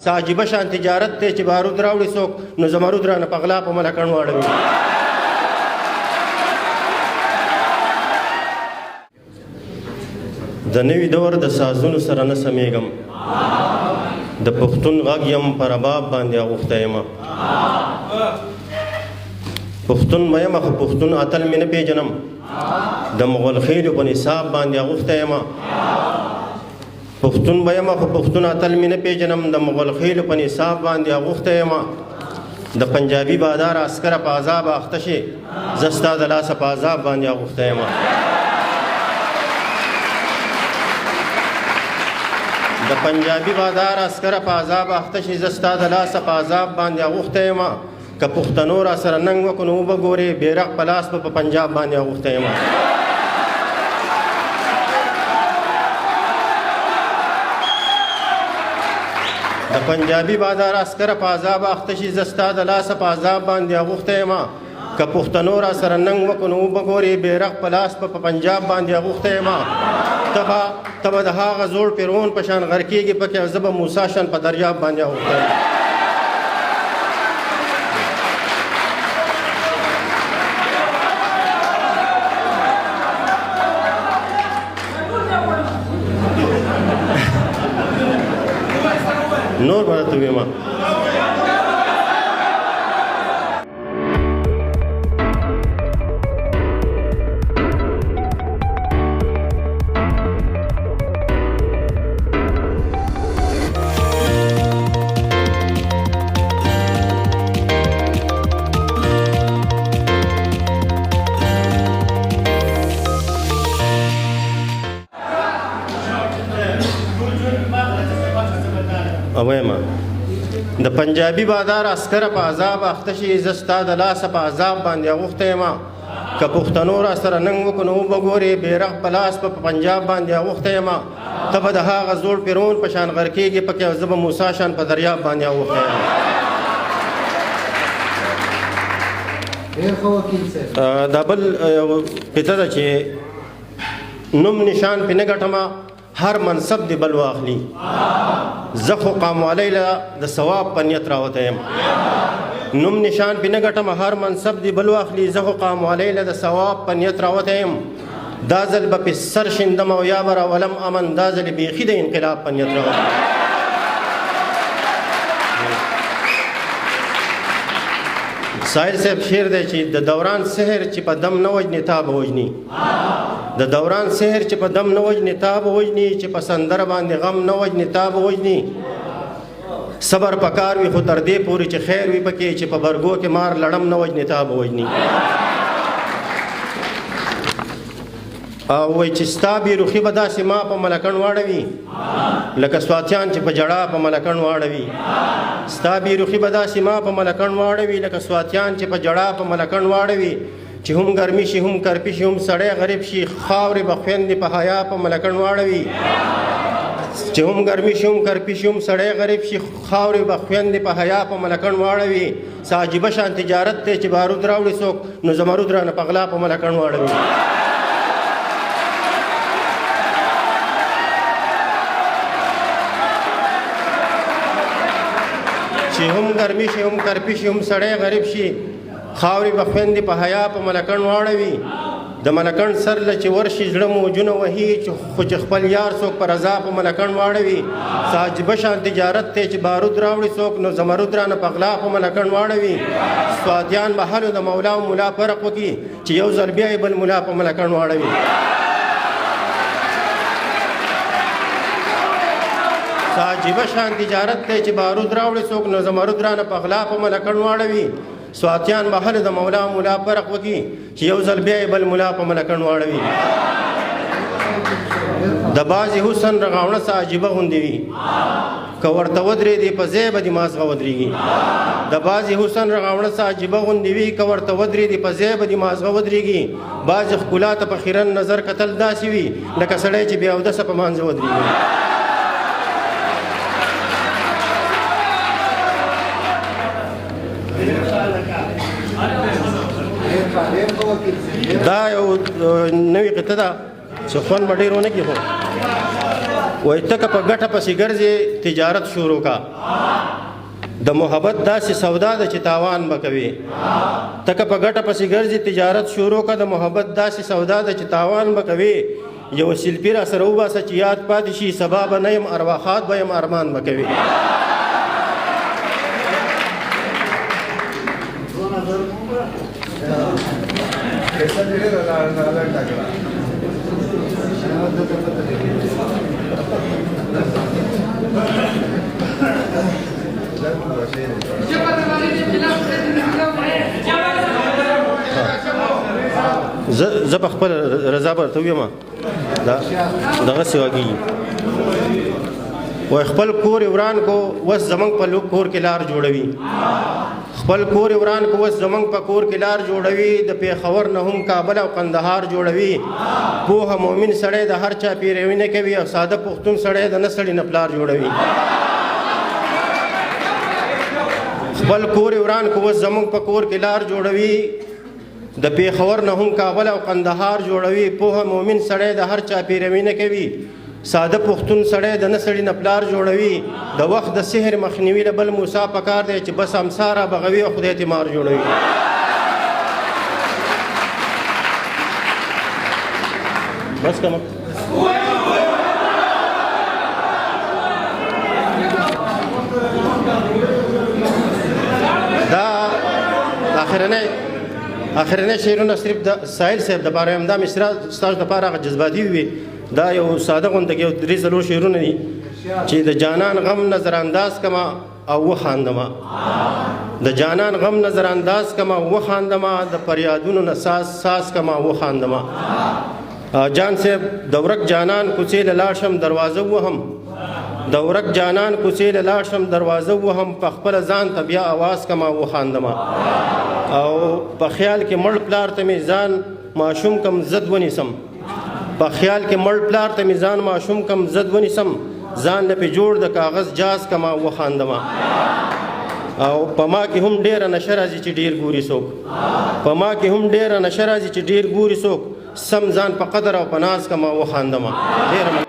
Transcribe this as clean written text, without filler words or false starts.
عجیبه شان تجارت ته چې بارود راوړي څوک نو زمرود رانه په غلا په ملکڼ واړوي. د نوي دور د سازونو سره نه سمیږم، د پښتون غږ یم پر رباب باندې اغوښتی یم. پښتون مه یم خو پښتون اتل مې نه پېژنم، د مغل خیلو په نصاب باندې اغوښتی یم. پښتون به یم خو پښتون اتل مې نه پېژنم، د مغل خیلو په نصاب باندې اغوښتی یم. د پنجابي بادار عسکره په عذاب اخته شي، زه ستا د لاسه په عذاب باندې اغوښتی یم. د پنجابي بادار عسکره په عذاب اخته شي، زه ستا د لاسه په عذاب باندې اغوښتی یم. که پښتنو را سره ننګ وکړو نو وبه ګورې بیرغ په لاس به په پنجاب باندې اغوښتی یم. د پنجابي بادار عسکره په عذاب اخته شي، زه ستا د لاسه په عذاب باندې اغوښتی یم. که پښتنو را سره ننګ وکړو نو وبه ګورې بیرغ په لاس به په پنجاب باندې اغوښتی یم. ته به د هغه زوړ فرعون په شان غر کېږي پکې، او زه به موسی شان په دریاب باندې اغوښتی یم. نور به درته ووایم. اویما د پنجابي بادار عسکره په عذاب اخته شي، زه ستا د لاسه په عذاب باندې اغوښتی یم. که پښتنو را سره ننګ وکړو نو وبه ګورې بیرغ په لاس په پنجاب باندې اغوښتی یم. ته به د هغه زوړ فرعون په شان غر کېږي پکې، او زه به موسی شان په دریاب باندې اغوښتی یم. دا بل قطعه ده چې نوم نشان پې نه ګټمه، هر منصب دی بل واخلي. زه خو قاموالی له د ثواب په نیت راوتی یم. نوم نشان پې نه ګټم، هر منصب دی بل واخلي. زه خو قاموالی له د ثواب په نیت راوتی یم. دا ځل به پې سر شیندم او یا به راولم امن، دا ځل بیخي د انقلاب په نیت راوتی یم. ساحل صاحب شعر دی چې د دوران سحر چې په دم نه وجني تا به وجني. د دوران سحر چې په دم نه وجني تا به وجني، چې په سندره باندې غم نه وجني تا به وجني. صبر پکار وي خو تر دې پورې چې خیر وي پکې، چې په برګو کې مار لړم نه وجني تا به وجني. او وایي چې ستا بېروخي به داسې ما په ملکڼ واړوي، لکه سواتیان چې په جړا په ملکڼ واړوي. ستا بېروخي به داسې ما په ملکڼ واړوي، لکه سواتیان چې په جړا په ملکڼ واړوي. چې هم ګرمي شي هم کرپي شي هم سړی غریب شي، خاورې به خویندې په حیا په ملکڼ واړوي. چې هم ګرمي شي هم کرپي شي هم سړی غریب شي، خاورې به خویندې په حیا په ملکڼ واړوي. څه عجیبه شان تجارت دی چې بارود راوړي څوک نو زمرود رانه په غلا په ملکڼ واړوي. چې هم ګرمي شي هم کرپي شي هم سړی غریب شي، خاورې به خویندې په حیا په ملکڼ واړوي. د ملکڼ سر له چې ورشي زړه موجونه وهي، خو چې خپل یار څوک په رضا په ملکڼ واړوي. څه عجیبه شان تجارت دی چې بارود راوړي څوک نو زمرود رانه په غلا په ملکڼ واړوي. سوادیان به هلو د مولا او ملا فرق وکړي، چې یو ځل بیا یې بل ملا په ملکڼ واړوي. څه عجیبه شان تجارت دی چې بارود راوړي څوک نو زمرود رانه په غلا په ملکڼ واړوي. سواتیان به هلو د مولا او ملا فرق وکړي، چې یو ځل بیا یې بل ملا په ملکڼ واړوي. د بعضې حسن رغاونه څه عجیبه غوندې وي، که ورته ودرېدې په ځای به دې مازغه ودرېږي. د بعضې حسن رغاونه څه عجیبه غوندې وي، که ورته ودرېدې په ځای به دې مازغه ودرېږي. بعضې ښکلا ته په خیرن نظر کتل داسې وي، لکه سړی چې بې اودسه په مانځه ودرېږي. دا یو نوې قطعه ده چې خوند به ډېر ونه کړي، خو وای تک په ګټه پسې ګرځې تجارت شروع کا د محبت داسې سودا ده چې تاوان به کوي تک په ګټه پسې ګرځې تجارت شروع کا د محبت داسې سودا ده چې تاوان به کوي یو سلپی را سره وباسه چې یاد پاتې شي سبا به نه یم ارواحات به یم ارمان به کوي زه په خپل رضا به ورته ویم دغسې وږي وایي خپل کور یې وران کو اوس زموږ په کور کې لار جوړوي خپل کور یې وران کو اوس زموږ په کور کې لار جوړوي د پېښور نه هم کابل او قندهار جوړوي پوهه مؤمن سړی د هر چا پیروي نه کوي او ساده پښتون سړی د نه سړي نه پلار جوړوي خپل کور یې وران کو اوس زموږ په کور کې لار جوړوي د پېښور نه هم کابل او قندهار جوړوي پوهه مؤمن سړی د هر چا پیروي نه کوي ساده پښتون سړی د نه سړي نه پلار جوړوي د وخت د سحر مخنیوي له بل موسی پکار دی چې بس امساره بغوي او خدای تیمار جوړوي بس کما دا اخرنی شعرونه صرف د ساحل صاحب دپاره یم دا مصره ستاسو دپاره هغه جذباتي وي دا یو ساده غونډه کې یو 3 شعرونه دي چې د جانان غم نظر انداز کما او وخاندما د جانان غم نظر انداز کما وخاندما د فریادونو نه ساز کما وخاندما جان صاحب د ورک جانان کوڅې له لاړ شم دروازه وهم د ورک جانان کوڅې له لاړ شم دروازه وهم په خپله ځان ته بیا اواز کما وخاندما او په خیال کې مړ پلار ته مې ځان ماشوم کم زد ونیسم په خیال کې مړ پلار ته مې ځان ماشوم کم زد ونیسم ځان له پې جوړ د کاغذ جاز کما وخاندما او په ما کې هم ډېره نشه راځي چې ډېر ګوري څوک په ما کې هم ډېره نشه راځي چې ډېر ګوري څوک سم ځان په قدر او په ناز کما وخاندما ډېره